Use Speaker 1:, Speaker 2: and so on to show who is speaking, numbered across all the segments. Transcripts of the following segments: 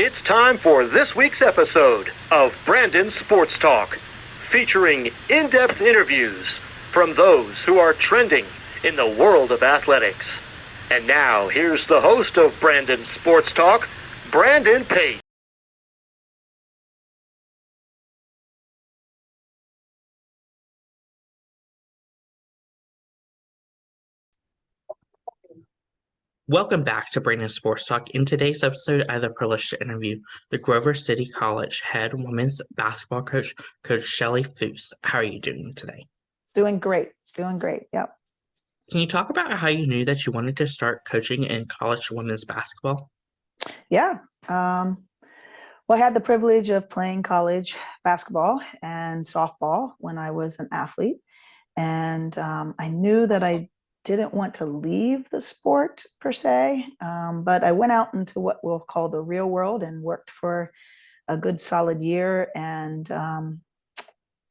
Speaker 1: It's time for this week's episode of Brandon Sports Talk, featuring in-depth interviews from those who are trending in the world of athletics. And now, here's the host of Brandon Sports Talk, Brandon Pate.
Speaker 2: Welcome back to Brandon Sports Talk. In today's episode, I have the privilege to interview the Grover City College head women's basketball coach, Coach Chelle Fuss. How are you doing today?
Speaker 3: Doing great. Yep.
Speaker 2: Can you talk about how you knew that you wanted to start coaching in college women's basketball?
Speaker 3: Yeah. Well, I had the privilege of playing college basketball and softball when I was an athlete. And I knew that I didn't want to leave the sport per se, but I went out into what we'll call the real world and worked for a good solid year. And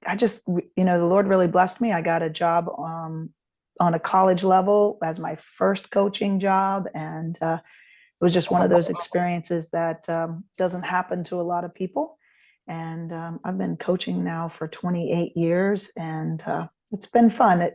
Speaker 3: I just, the Lord really blessed me. I got a job on a college level as my first coaching job. And it was just one of those experiences that doesn't happen to a lot of people. And I've been coaching now for 28 years, and it's been fun.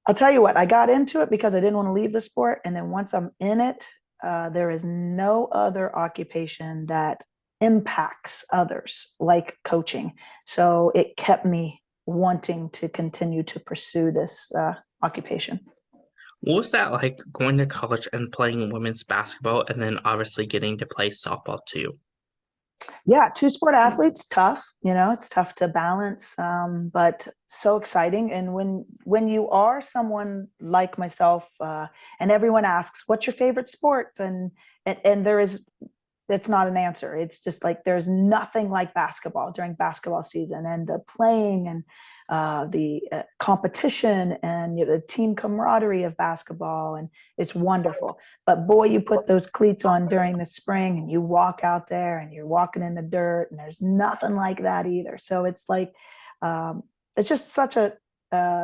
Speaker 3: I'll tell you what, I got into it because I didn't want to leave the sport. And then once I'm in it, there is no other occupation that impacts others like coaching. So it kept me wanting to continue to pursue this occupation.
Speaker 2: What was that like going to college and playing women's basketball and then obviously getting to play softball too?
Speaker 3: Yeah, two sport athletes, tough. It's tough to balance, but so exciting. And when you are someone like myself, and everyone asks, "What's your favorite sport?" and there is, it's not an answer. It's just like there's nothing like basketball during basketball season, and the playing and the competition and the team camaraderie of basketball, and it's wonderful. But boy, you put those cleats on during the spring and you walk out there and you're walking in the dirt, and there's nothing like that either. So it's like it's just such a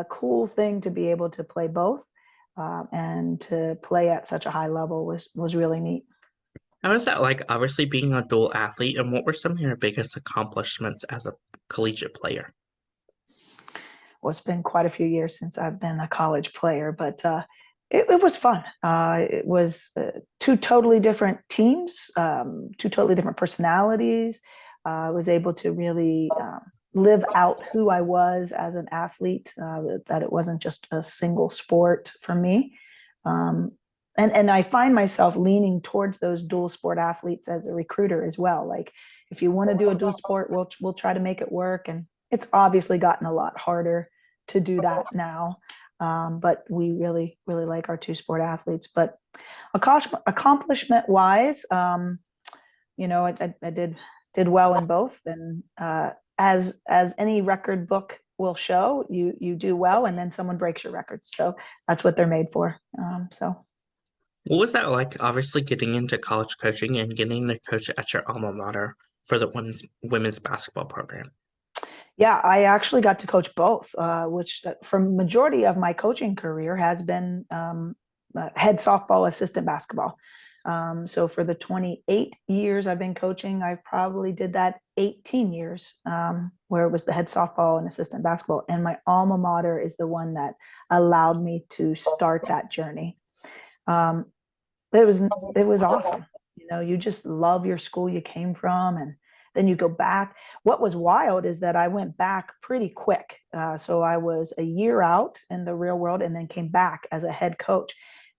Speaker 3: cool thing to be able to play both, and to play at such a high level was really neat.
Speaker 2: How was that like obviously being a dual athlete, and what were some of your biggest accomplishments as a collegiate player?
Speaker 3: Well, it's been quite a few years since I've been a college player, but it was fun. It was two totally different teams, two totally different personalities. I was able to really live out who I was as an athlete, that it wasn't just a single sport for me. And I find myself leaning towards those dual sport athletes as a recruiter as well. Like, if you want to do a dual sport, we'll try to make it work. And it's obviously gotten a lot harder to do that now. But we really, really like our two sport athletes. But accomplishment wise, I did well in both. And as any record book will show, you do well, and then someone breaks your record. So that's what they're made for.
Speaker 2: What was that like obviously getting into college coaching and getting to coach at your alma mater for the women's basketball program?
Speaker 3: Yeah, I actually got to coach both, which for majority of my coaching career has been head softball, assistant basketball. So for the 28 years I've been coaching, I probably did that 18 years, where it was the head softball and assistant basketball. And my alma mater is the one that allowed me to start that journey. Um, it was awesome. You just love your school you came from, and then you go back. What was wild is that I went back pretty quick. So I was a year out in the real world and then came back as a head coach.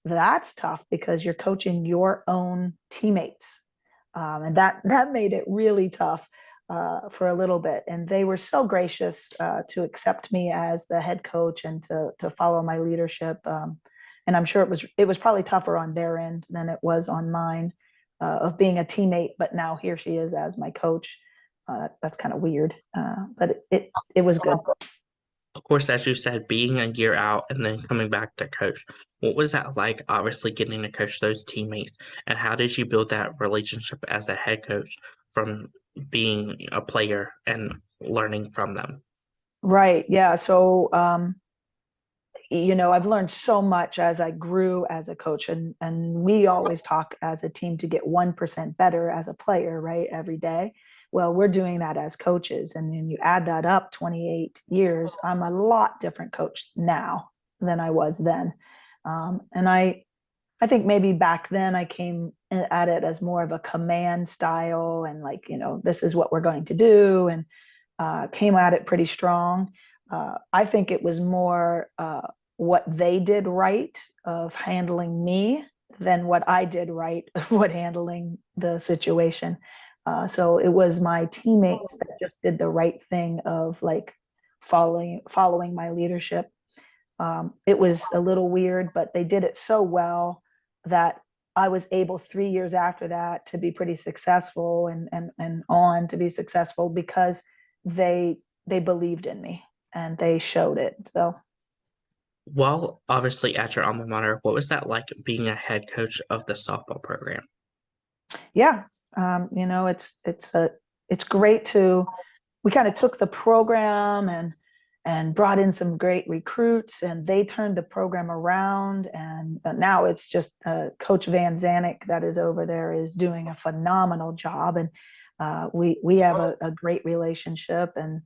Speaker 3: That's tough because you're coaching your own teammates. And that made it really tough for a little bit. And they were so gracious to accept me as the head coach and to follow my leadership. And I'm sure it was probably tougher on their end than it was on mine, of being a teammate, but now here she is as my coach. That's kind of weird, but it was good.
Speaker 2: Of course, as you said, being a year out and then coming back to coach, what was that like, obviously getting to coach those teammates? And how did you build that relationship as a head coach from being a player and learning from them?
Speaker 3: Right. Yeah. So I've learned so much as I grew as a coach, and we always talk as a team to get 1% better as a player, right? Every day. Well, we're doing that as coaches. And then you add that up 28 years, I'm a lot different coach now than I was then. And I think maybe back then I came at it as more of a command style and like, this is what we're going to do, and came at it pretty strong. I think it was more what they did right of handling me than what I did right of what handling the situation. So it was my teammates that just did the right thing of like following my leadership. It was a little weird, but they did it so well that I was able 3 years after that to be pretty successful and on to be successful because they believed in me and they showed it. So
Speaker 2: While obviously at your alma mater, what was that like being a head coach of the softball program?
Speaker 3: yeah, it's great to we kind of took the program and brought in some great recruits, and they turned the program around. And now it's just Coach Van Zanik that is over there is doing a phenomenal job, and we have a great relationship, and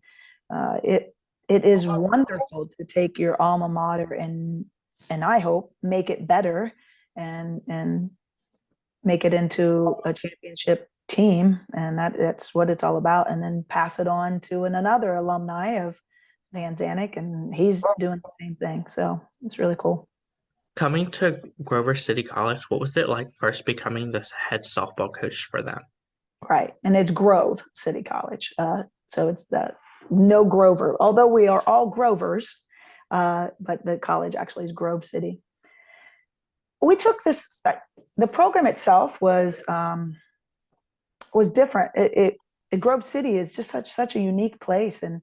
Speaker 3: it is wonderful to take your alma mater and I hope make it better and make it into a championship team, and that's what it's all about, and then pass it on to another alumni of Van Zanik, and he's doing the same thing. So it's really cool.
Speaker 2: Coming to Grover City College, what was it like first becoming the head softball coach for them?
Speaker 3: Right. And it's Grove City College. So it's the no Grover, although we are all Grovers, but the college actually is Grove City. We took this, the program itself was different. Grove City is just such a unique place, and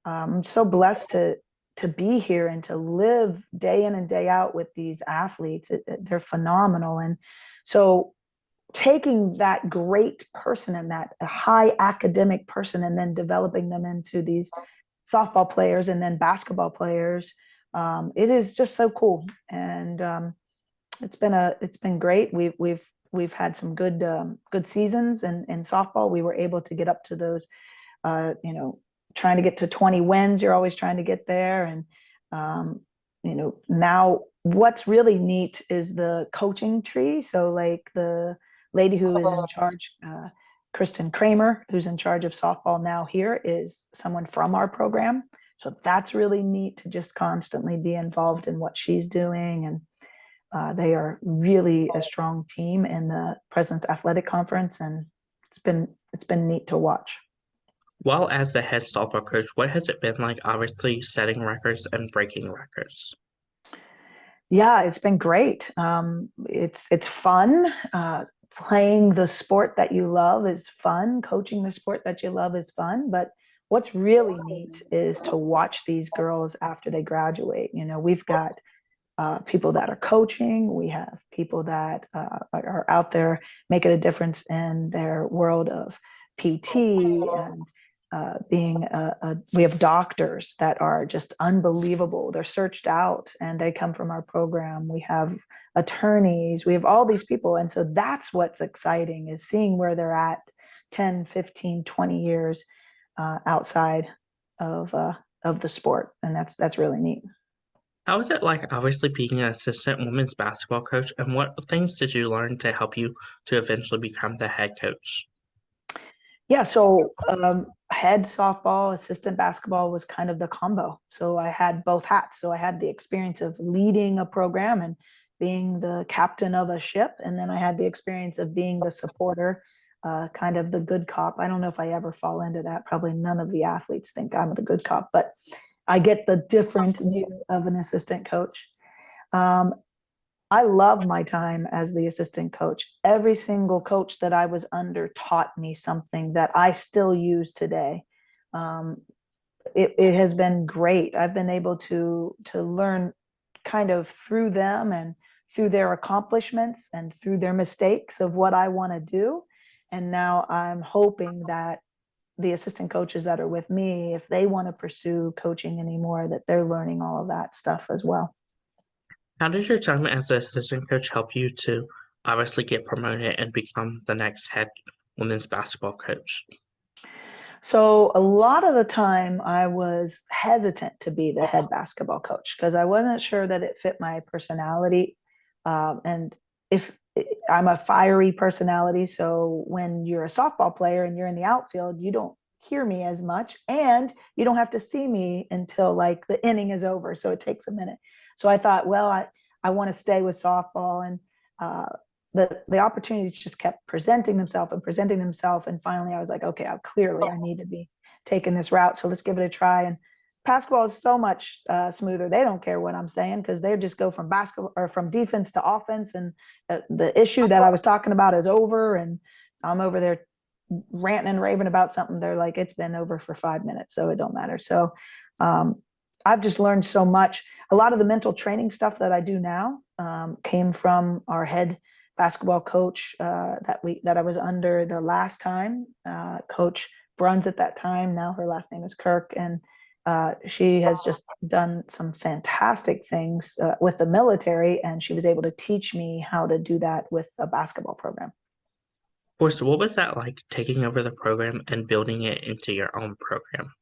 Speaker 3: I'm so blessed to be here and to live day in and day out with these athletes. They're phenomenal, and so taking that great person and that high academic person, and then developing them into these softball players and then basketball players, it is just so cool, and it's been great. We've had some good seasons, and in softball we were able to get up to those, trying to get to 20 wins. You're always trying to get there, and now what's really neat is the coaching tree. So like the lady who is in charge, Kristen Kramer, who's in charge of softball now here, is someone from our program. So that's really neat to just constantly be involved in what she's doing. And they are really a strong team in the President's Athletic Conference, and it's been neat to watch.
Speaker 2: While as the head softball coach, what has it been like obviously setting records and breaking records?
Speaker 3: Yeah, it's been great. It's fun. Playing the sport that you love is fun. Coaching the sport that you love is fun. But what's really neat is to watch these girls after they graduate. We've got people that are coaching. We have people that are out there making a difference in their world of PT and we have doctors that are just unbelievable. They're searched out and they come from our program. We have attorneys. We have all these people. And so that's what's exciting, is seeing where they're at 10, 15, 20 years outside of the sport. And that's really neat.
Speaker 2: How was it like obviously being an assistant women's basketball coach, and what things did you learn to help you to eventually become the head coach?
Speaker 3: Yeah, so head softball, assistant basketball was kind of the combo. So I had both hats. So I had the experience of leading a program and being the captain of a ship. And then I had the experience of being the supporter, kind of the good cop. I don't know if I ever fall into that. Probably none of the athletes think I'm the good cop, but I get the different view of an assistant coach. Um, I love my time as the assistant coach. Every single coach that I was under taught me something that I still use today. Um, it has been great. I've been able to learn kind of through them and through their accomplishments and through their mistakes of what I want to do. And now I'm hoping that the assistant coaches that are with me, if they want to pursue coaching anymore, that they're learning all of that stuff as well.
Speaker 2: How did your time as an assistant coach help you to obviously get promoted and become the next head women's basketball coach?
Speaker 3: So a lot of the time I was hesitant to be the head basketball coach because I wasn't sure that it fit my personality. And if I'm a fiery personality, so when you're a softball player and you're in the outfield, you don't hear me as much and you don't have to see me until like the inning is over. So it takes a minute. So I thought, well, I want to stay with softball, and uh, the opportunities just kept presenting themselves and presenting themselves. And finally I was like, okay, I need to be taking this route. So let's give it a try. And basketball is so much smoother. They don't care what I'm saying because they just go from basketball or from defense to offense. And the issue that I was talking about is over. And I'm over there ranting and raving about something. They're like, it's been over for 5 minutes, so it don't matter. So um, I've just learned so much. A lot of the mental training stuff that I do now came from our head basketball coach that I was under the last time, Coach Bruns at that time. Now her last name is Kirk, and she has just done some fantastic things with the military, and she was able to teach me how to do that with a basketball program.
Speaker 2: Of course, what was that like taking over the program and building it into your own program?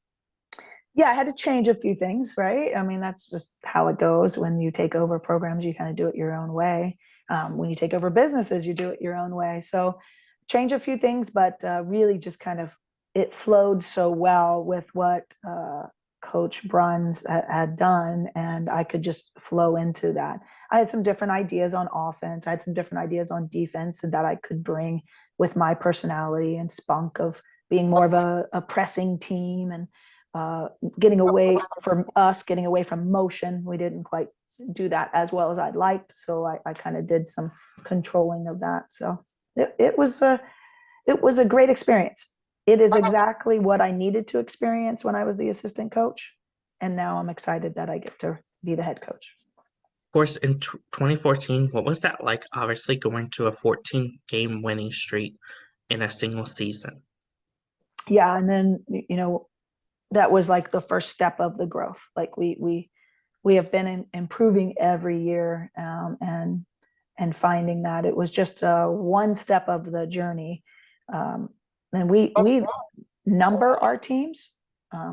Speaker 3: Yeah, I had to change a few things, right? I mean, that's just how it goes. When you take over programs, you kind of do it your own way. When you take over businesses, you do it your own way. So change a few things, but really just kind of it flowed so well with what Coach Bruns had done, and I could just flow into that. I had some different ideas on offense. I had some different ideas on defense that I could bring with my personality and spunk of being more of a pressing team, and getting away from motion. We didn't quite do that as well as I'd liked. So I kind of did some controlling of that. So it was a great experience. It is exactly what I needed to experience when I was the assistant coach. And now I'm excited that I get to be the head coach.
Speaker 2: Of course, in 2014, what was that like obviously going to a 14-game winning streak in a single season?
Speaker 3: Yeah. And then, that was like the first step of the growth. Like we have been improving every year, and finding that it was just one step of the journey. And we number our teams.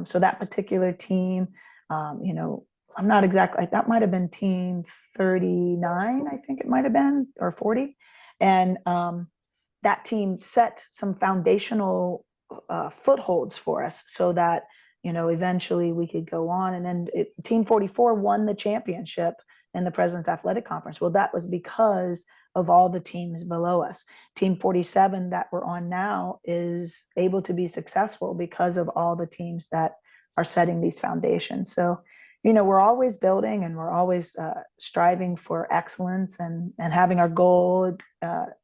Speaker 3: So that particular team, I'm not exactly, that might have been team 39, I think it might have been, or 40. And that team set some foundational footholds for us so that eventually we could go on. And then team 44 won the championship in the President's Athletic Conference. Well, that was because of all the teams below us. Team 47 that we're on now is able to be successful because of all the teams that are setting these foundations. So we're always building, and we're always striving for excellence, and having our goal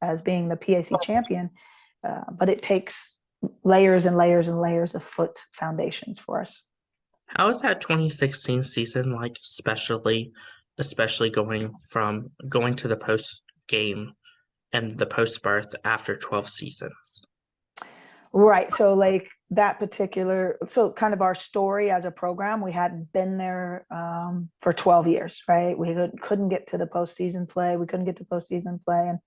Speaker 3: as being the PAC champion. But it takes layers and layers and layers of foot foundations for us.
Speaker 2: How was that 2016 season like, especially going to the post game and the post birth after 12 seasons?
Speaker 3: Right. So like that particular, so kind of our story as a program, we hadn't been there for 12 years, right? We couldn't get to the postseason play. We couldn't get to postseason play. And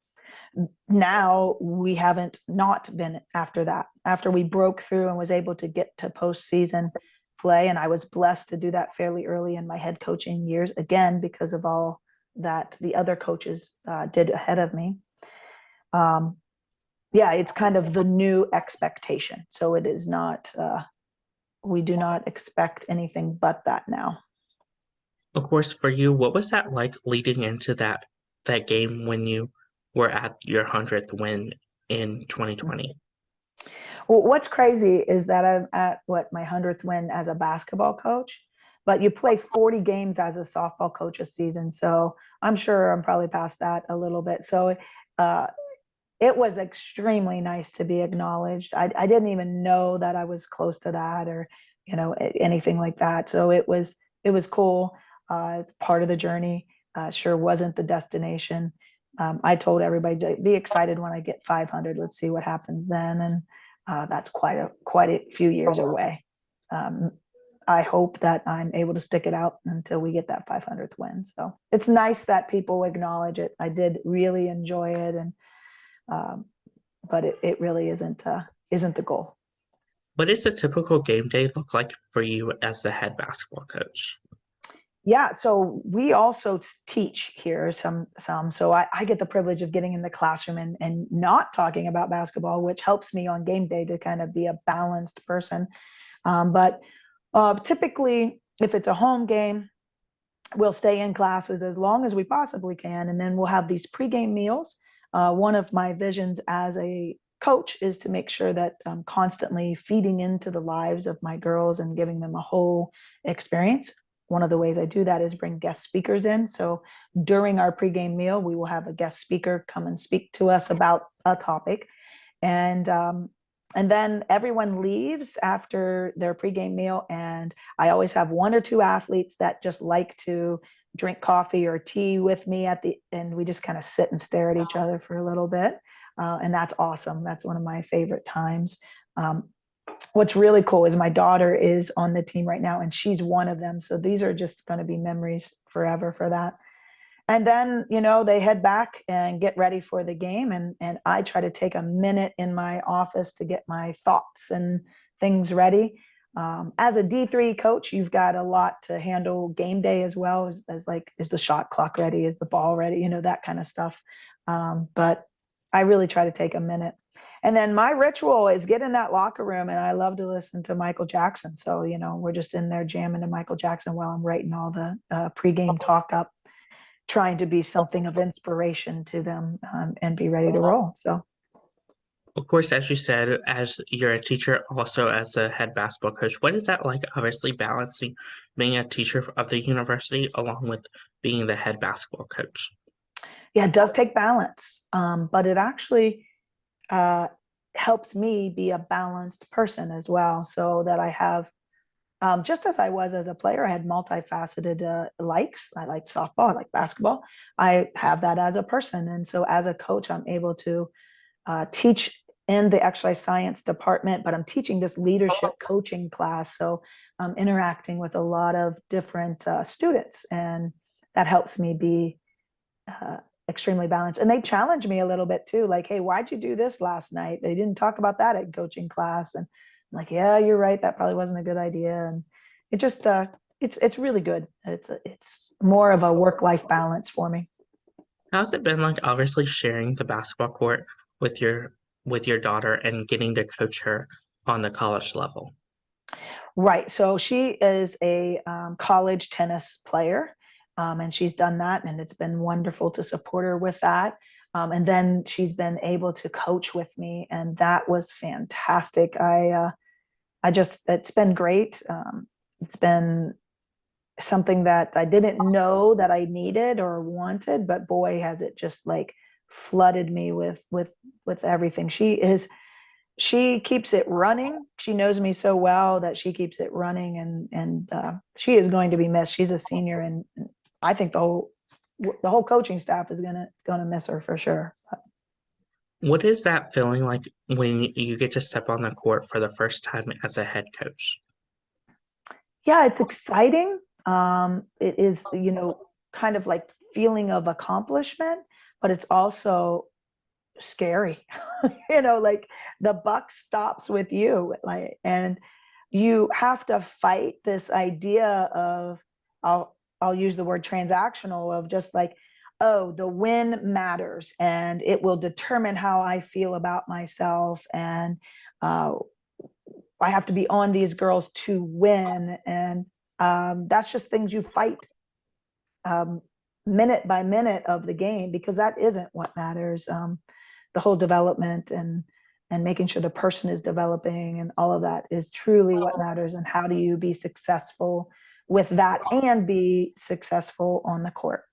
Speaker 3: now we haven't not been after that. After we broke through and was able to get to postseason play, and I was blessed to do that fairly early in my head coaching years, again, because of all that the other coaches did ahead of me. Yeah, it's kind of the new expectation. So it is not, we do not expect anything but that now.
Speaker 2: Of course, for you, what was that like leading into that game when you were at your 100th win in 2020?
Speaker 3: Well, what's crazy is that I'm at my 100th win as a basketball coach, but you play 40 games as a softball coach a season. So I'm sure I'm probably past that a little bit. So it was extremely nice to be acknowledged. I didn't even know that I was close to that, or anything like that. So it was cool. It's part of the journey. Sure wasn't the destination. I told everybody to be excited when I get 500. Let's see what happens then. And that's quite a few years away. I hope that I'm able to stick it out until we get that 500th win. So it's nice that people acknowledge it. I did really enjoy it, and but it really isn't the goal.
Speaker 2: What does a typical game day look like for you as the head basketball coach?
Speaker 3: Yeah, so we also teach here some. So I get the privilege of getting in the classroom and not talking about basketball, which helps me on game day to kind of be a balanced person. But typically, if it's a home game, we'll stay in classes as long as we possibly can, and then we'll have these pregame meals. One of my visions as a coach is to make sure that I'm constantly feeding into the lives of my girls and giving them a whole experience. One of the ways I do that is bring guest speakers in. So during our pregame meal, we will have a guest speaker come and speak to us about a topic. And then everyone leaves after their pregame meal. And I always have one or two athletes that just like to drink coffee or tea with me and we just kind of sit and stare at each other for a little bit. And that's awesome. That's one of my favorite times. What's really cool is my daughter is on the team right now, and she's one of them. So these are just going to be memories forever for that. And then, they head back and get ready for the game. And I try to take a minute in my office to get my thoughts and things ready. As a D3 coach, you've got a lot to handle game day as well as like, is the shot clock ready? Is the ball ready? That kind of stuff. But I really try to take a minute. And then my ritual is get in that locker room, and I love to listen to Michael Jackson. So, we're just in there jamming to Michael Jackson while I'm writing all the pregame talk up, trying to be something of inspiration to them, and be ready to roll. So,
Speaker 2: Of course, as you said, as you're a teacher, also as a head basketball coach, what is that like, obviously balancing being a teacher of the university along with being the head basketball coach?
Speaker 3: yeah, it does take balance, but it actually helps me be a balanced person as well, so that I have, just as I was as a player, I had multifaceted likes. I like softball, I like basketball. I have that as a person. And so as a coach, I'm able to teach in the exercise science department, but I'm teaching this leadership coaching class. So I'm interacting with a lot of different students, and that helps me be extremely balanced. And they challenge me a little bit too, like, hey, why'd you do this last night? They didn't talk about that in coaching class. And I'm like, yeah, you're right, that probably wasn't a good idea. And it just it's really good. It's more of a work-life balance for me.
Speaker 2: How's it been like, obviously sharing the basketball court with your daughter and getting to coach her on the college level?
Speaker 3: Right, so she is a college tennis player, and she's done that, and it's been wonderful to support her with that. And then she's been able to coach with me, and that was fantastic. It's been great. It's been something that I didn't know that I needed or wanted, but boy, has it just like flooded me with everything. She keeps it running. She knows me so well that she keeps it running, and she is going to be missed. She's a senior, and I think the whole coaching staff is gonna miss her for sure.
Speaker 2: What is that feeling like when you get to step on the court for the first time as a head coach?
Speaker 3: Yeah, it's exciting. It is, kind of like feeling of accomplishment, but it's also scary. Like the buck stops with you, like, and you have to fight this idea of, I'll use the word transactional, of just like, oh, the win matters and it will determine how I feel about myself, and uh, I have to be on these girls to win. And that's just things you fight, um, minute by minute of the game, because that isn't what matters. The whole development and making sure the person is developing and all of that is truly what matters. And how do you be successful with that and be successful on the court?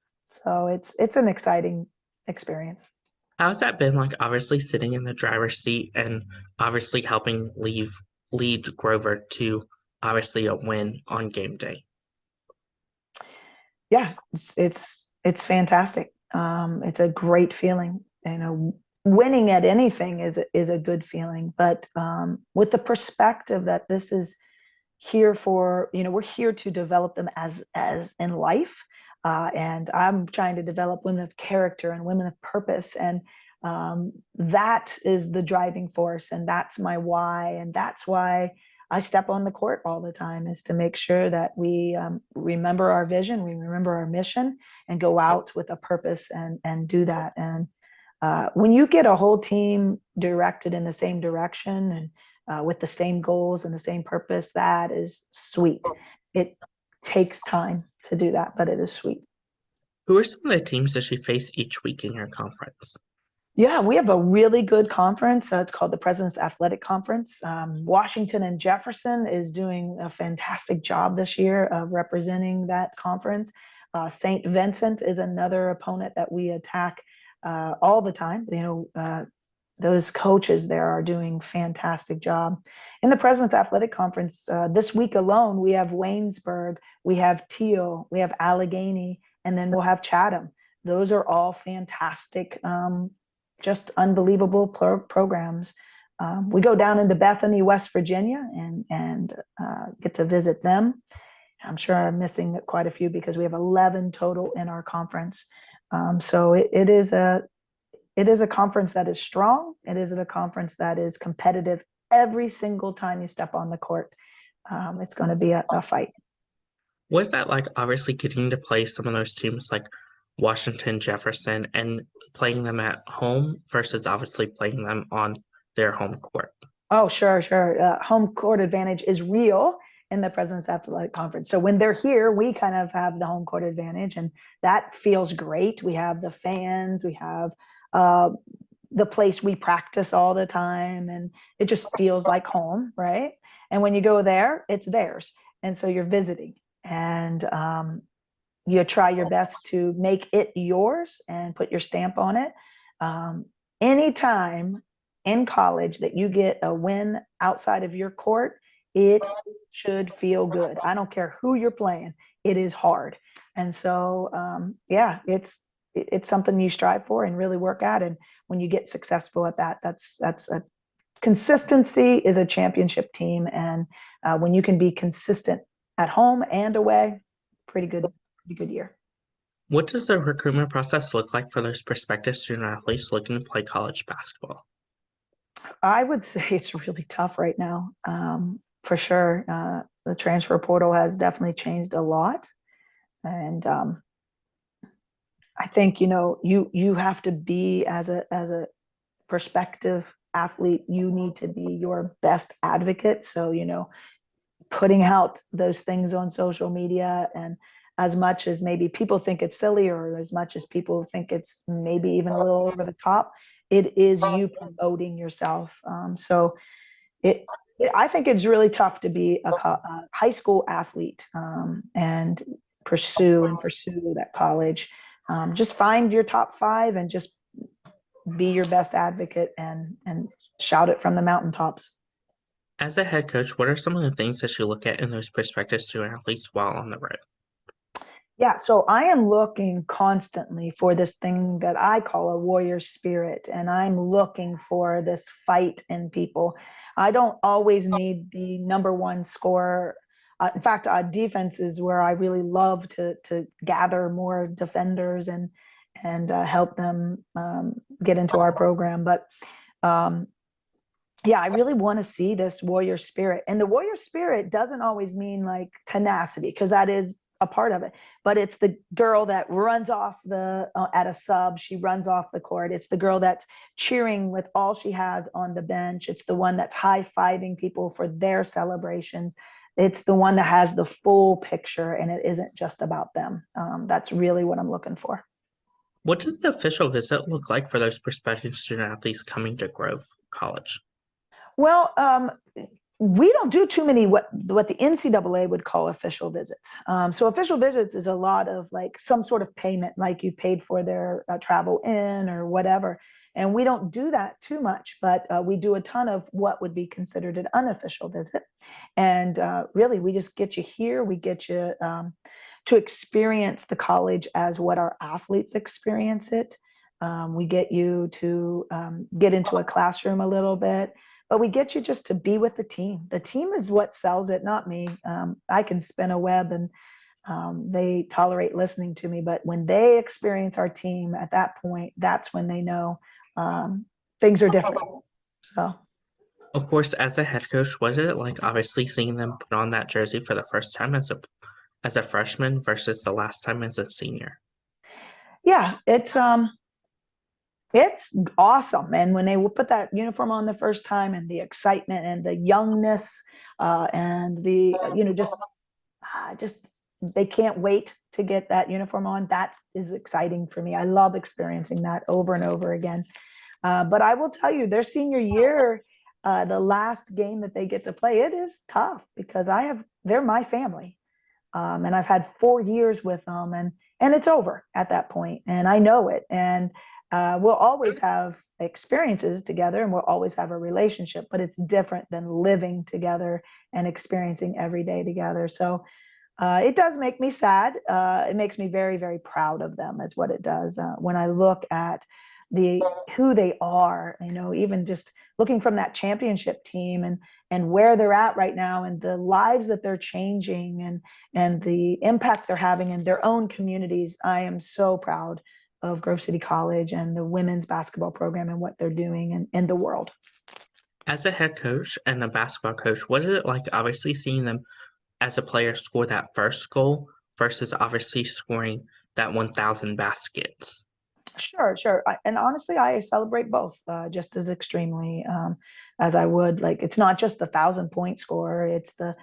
Speaker 3: So it's an exciting experience.
Speaker 2: How's that been like, obviously sitting in the driver's seat and obviously helping lead Grover to obviously a win on game day?
Speaker 3: Yeah, it's fantastic. It's a great feeling. Winning at anything is a good feeling, but with the perspective that this is here for, we're here to develop them as in life. And I'm trying to develop women of character and women of purpose. And that is the driving force. And that's my why. And that's why I step on the court all the time, is to make sure that we remember our vision, we remember our mission, and go out with a purpose and do that. And when you get a whole team directed in the same direction and with the same goals and the same purpose, that is sweet. It takes time to do that, but it is sweet.
Speaker 2: Who are some of the teams that you face each week in your conference?
Speaker 3: Yeah, we have a really good conference. It's called the President's Athletic Conference. Washington and Jefferson is doing a fantastic job this year of representing that conference. St. Vincent is another opponent that we attack all the time. Those coaches there are doing fantastic job. In the President's Athletic Conference, this week alone, we have Waynesburg, we have Teal, we have Allegheny, and then we'll have Chatham. Those are all fantastic, just unbelievable programs. We go down into Bethany, West Virginia, and get to visit them. I'm sure I'm missing quite a few because we have 11 total in our conference. So it is a conference that is strong. It is a conference that is competitive every single time you step on the court. It's going to be a fight.
Speaker 2: What's that like, obviously getting to play some of those teams like Washington, Jefferson, and playing them at home versus obviously playing them on their home court?
Speaker 3: Oh, sure. Home court advantage is real in the President's Athletic Conference. So when they're here, we kind of have the home court advantage, and that feels great. We have the fans, we have the place we practice all the time, and it just feels like home, right? And when you go there, it's theirs. And so you're visiting, and you try your best to make it yours and put your stamp on it. Anytime in college that you get a win outside of your court, it should feel good. I don't care who you're playing. It is hard. And so, it's something you strive for and really work at. And when you get successful at that, that's a consistency is a championship team. And when you can be consistent at home and away, pretty good year.
Speaker 2: What does the recruitment process look like for those prospective student athletes looking to play college basketball?
Speaker 3: I would say it's really tough right now, for sure. The transfer portal has definitely changed a lot. And I think, you have to be, as a prospective athlete, you need to be your best advocate. So, putting out those things on social media, and as much as maybe people think it's silly, or as much as people think it's maybe even a little over the top, it is you promoting yourself. I think it's really tough to be a high school athlete, and pursue that college. Just find your top 5 and just be your best advocate and shout it from the mountaintops.
Speaker 2: As a head coach, what are some of the things that you look at in those prospective student athletes while on the road?
Speaker 3: Yeah, so I am looking constantly for this thing that I call a warrior spirit, and I'm looking for this fight in people. I don't always need the number one scorer. In fact, defense is where I really love to gather more defenders and help them get into our program. But I really want to see this warrior spirit. And the warrior spirit doesn't always mean like tenacity, because that is a part of it, but it's the girl that runs off at a sub, she runs off the court. It's the girl that's cheering with all she has on the bench. It's the one that's high-fiving people for their celebrations. It's the one that has the full picture, and it isn't just about them. That's really what I'm looking for.
Speaker 2: What does the official visit look like for those prospective student athletes coming to Grove College?
Speaker 3: Well, we don't do too many what the NCAA would call official visits. So official visits is a lot of like some sort of payment, like you paid for their travel in or whatever. And we don't do that too much, but we do a ton of what would be considered an unofficial visit. And really, we just get you here. We get you to experience the college as what our athletes experience it. We get you to get into a classroom a little bit. but we get you just to be with the team. The team is what sells it, not me. I can spin a web and they tolerate listening to me, but when they experience our team at that point, that's when they know things are different. So,
Speaker 2: Of course, as a head coach, was it like obviously seeing them put on that jersey for the first time as a freshman versus the last time as a senior?
Speaker 3: yeah, it's awesome. And when they will put that uniform on the first time, and the excitement and the youngness, and the just they can't wait to get that uniform on. That is exciting for me. I love experiencing that over and over again. But I will tell you, their senior year, the last game that they get to play, it is tough because they're my family. And I've had 4 years with them, and it's over at that point, and I know it. And we'll always have experiences together, and we'll always have a relationship, but it's different than living together and experiencing every day together. So it does make me sad. It makes me very, very proud of them, is what it does. When I look at who they are, even just looking from that championship team, and where they're at right now, and the lives that they're changing, and the impact they're having in their own communities. I am so proud of Grove City College and the women's basketball program and what they're doing in the world.
Speaker 2: As a head coach and a basketball coach, what is it like obviously seeing them as a player score that first goal versus obviously scoring that 1,000 baskets?
Speaker 3: Sure. And honestly, I celebrate both just as extremely as I would. Like, it's not just the 1,000-point score. It's the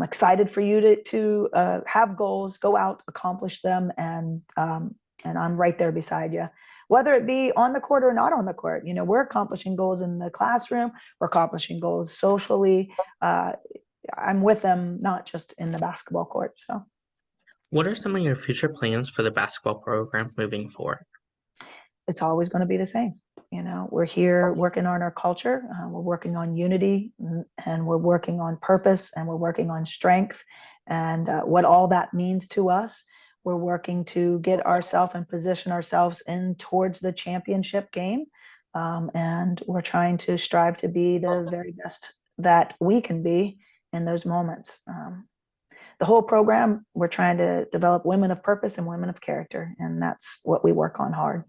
Speaker 3: excited for you to have goals, go out, accomplish them, and I'm right there beside you, whether it be on the court or not on the court. We're accomplishing goals in the classroom. We're accomplishing goals socially. I'm with them, not just in the basketball court. So,
Speaker 2: What are some of your future plans for the basketball program moving forward?
Speaker 3: it's always going to be the same. We're here working on our culture. We're working on unity, and we're working on purpose, and we're working on strength, and what all that means to us. We're working to get ourselves and position ourselves in towards the championship game. And we're trying to strive to be the very best that we can be in those moments. The whole program, we're trying to develop women of purpose and women of character, and that's what we work on hard.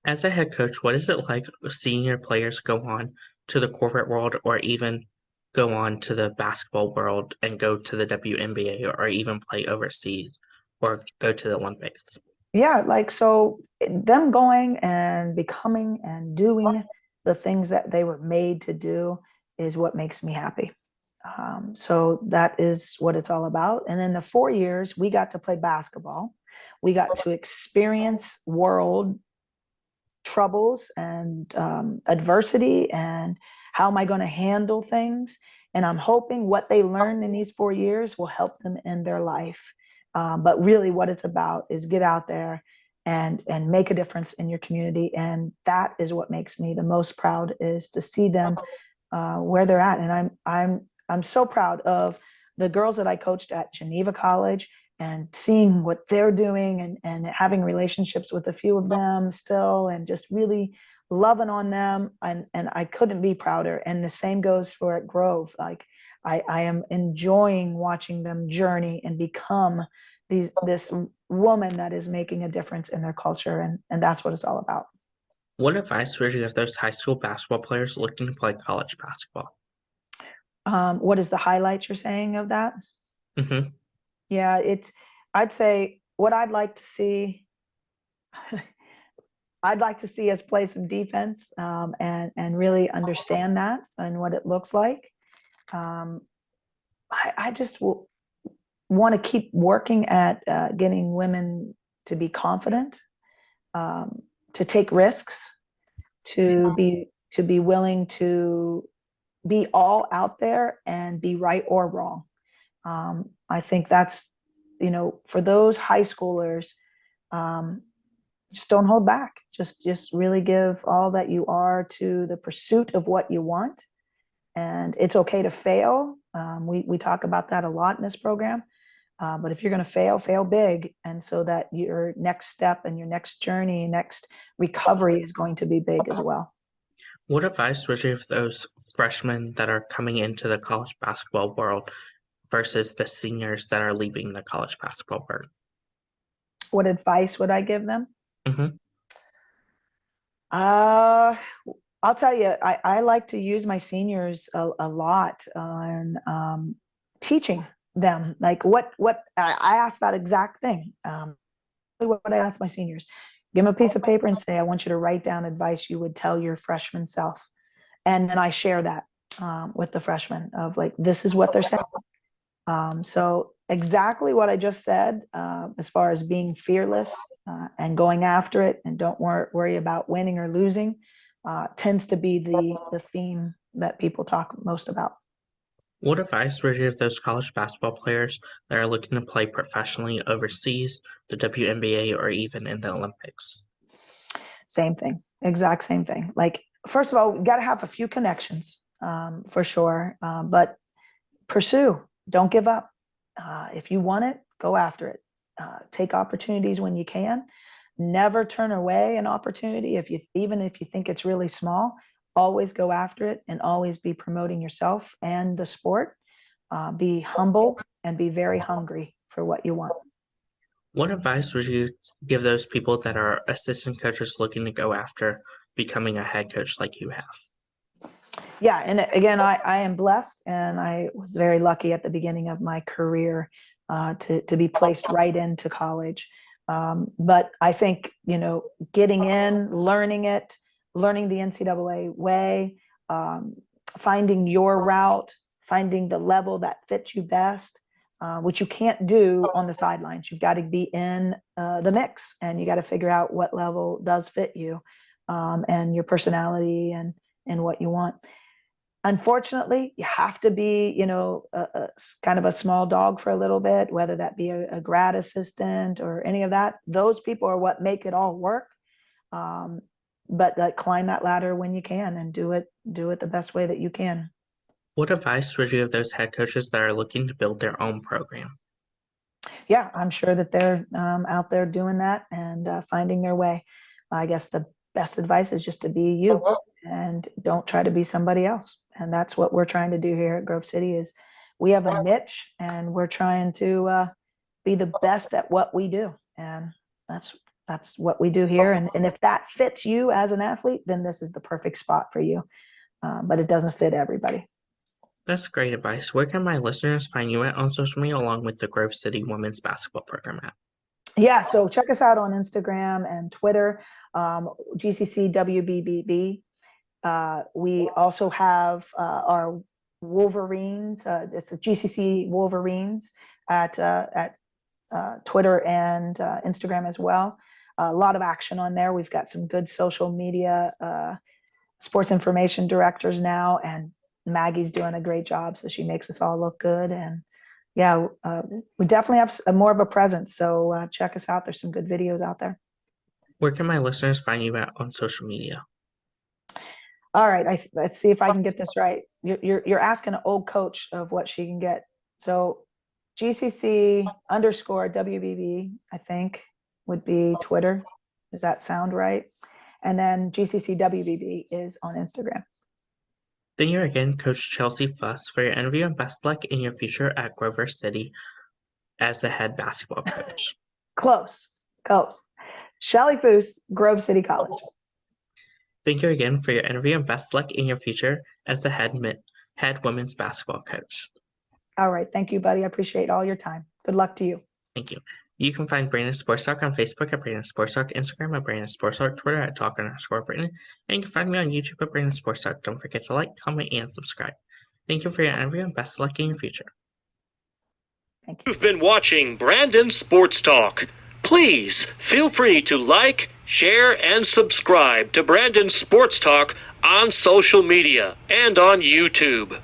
Speaker 2: As a head coach, what is it like seeing your players go on to the corporate world or even go on to the basketball world and go to the WNBA or even play overseas or go to the Olympics?
Speaker 3: Yeah, so them going and becoming and doing the things that they were made to do is what makes me happy. So that is what it's all about. And in the 4 years, we got to play basketball. We got to experience world troubles and adversity, and how am I going to handle things. And I'm hoping what they learned in these 4 years will help them in their life. But really what it's about is get out there and make a difference in your community. And that is what makes me the most proud, is to see them where they're at. And I'm so proud of the girls that I coached at Geneva College, and seeing what they're doing, and having relationships with a few of them still, and just really loving on them. And I couldn't be prouder. And the same goes for at Grove. Like, I am enjoying watching them journey and become this woman that is making a difference in their culture. And that's what it's all about.
Speaker 2: What advice would you give those high school basketball players looking to play college basketball?
Speaker 3: What is the highlight you're saying of that?
Speaker 2: Mm-hmm.
Speaker 3: Yeah, I'd say what I'd like to see, I'd like to see us play some defense, and really understand that and what it looks like. I just want to keep working at getting women to be confident, to take risks, to be willing to be all out there and be right or wrong. I think that's, for those high schoolers, just don't hold back. Just really give all that you are to the pursuit of what you want. And it's okay to fail. We talk about that a lot in this program. But if you're going to fail big. And so that your next step and your next journey, next recovery is going to be big as well.
Speaker 2: What advice would you give those freshmen that are coming into the college basketball world versus the seniors that are leaving the college basketball world?
Speaker 3: What advice would I give them?
Speaker 2: Mm-hmm.
Speaker 3: I'll tell you, I like to use my seniors a lot on teaching them. Like what I ask that exact thing. What I ask my seniors, give them a piece of paper and say, I want you to write down advice you would tell your freshman self. And then I share that with the freshmen of like, this is what they're saying. So exactly what I just said, as far as being fearless and going after it and don't worry about winning or losing, tends to be the theme that people talk most about.
Speaker 2: What advice would you give those college basketball players that are looking to play professionally overseas, the WNBA, or even in the Olympics?
Speaker 3: Same thing, exact same thing. Like, first of all, we got to have a few connections for sure, but pursue, don't give up. If you want it, go after it. Take opportunities when you can. Never turn away an opportunity even if you think it's really small. Always go after it and always be promoting yourself and the sport. Be humble and be very hungry for what you want.
Speaker 2: What advice would you give those people that are assistant coaches looking to go after becoming a head coach like you have?
Speaker 3: Yeah, and again, I am blessed, and I was very lucky at the beginning of my career to be placed right into college. But I think, getting in, learning it, learning the NCAA way, finding your route, finding the level that fits you best, which you can't do on the sidelines. You've got to be in the mix, and you got to figure out what level does fit you, and your personality and what you want. Unfortunately, you have to be, kind of a small dog for a little bit, whether that be a grad assistant or any of that. Those people are what make it all work. But like, climb that ladder when you can and do it the best way that you can.
Speaker 2: What advice would you give those head coaches that are looking to build their own program?
Speaker 3: Yeah, I'm sure that they're out there doing that and finding their way. I guess the best advice is just to be you and don't try to be somebody else. And that's what we're trying to do here at Grove City. Is we have a niche and we're trying to be the best at what we do. And that's what we do here. And if that fits you as an athlete, then this is the perfect spot for you. But it doesn't fit everybody.
Speaker 2: That's great advice. Where can my listeners find you at on social media along with the Grove City Women's Basketball Program at?
Speaker 3: Yeah, so check us out on Instagram and Twitter, GCC WBBB. We also have our Wolverines. It's a GCC Wolverines at Twitter and Instagram as well. A lot of action on there. We've got some good social media sports information directors now, and Maggie's doing a great job. So she makes us all look good. And yeah, we definitely have more of a presence. So check us out. There's some good videos out there.
Speaker 2: Where can my listeners find you at on social media?
Speaker 3: All right, let's see if I can get this right. You're asking an old coach of what she can get. So GCC _ WBB, I think, would be Twitter. Does that sound right? And then GCC WBB is on Instagram.
Speaker 2: Thank you again, Coach Chelle Fuss, for your interview, and best luck in your future at Grover City as the head basketball coach.
Speaker 3: Close. Chelle Fuss, Grove City College.
Speaker 2: Thank you again for your interview, and best luck in your future as the head women's basketball coach.
Speaker 3: All right. Thank you, buddy. I appreciate all your time. Good luck to you.
Speaker 2: Thank you. You can find Brandon Sports Talk on Facebook at Brandon Sports Talk, Instagram at Brandon Sports Talk, Twitter at Talk_Brandon, and you can find me on YouTube at Brandon Sports Talk. Don't forget to like, comment, and subscribe. Thank you for your interview, and best of luck in your future.
Speaker 3: Thank you.
Speaker 1: You've been watching Brandon Sports Talk. Please feel free to like, share, and subscribe to Brandon Sports Talk on social media and on YouTube.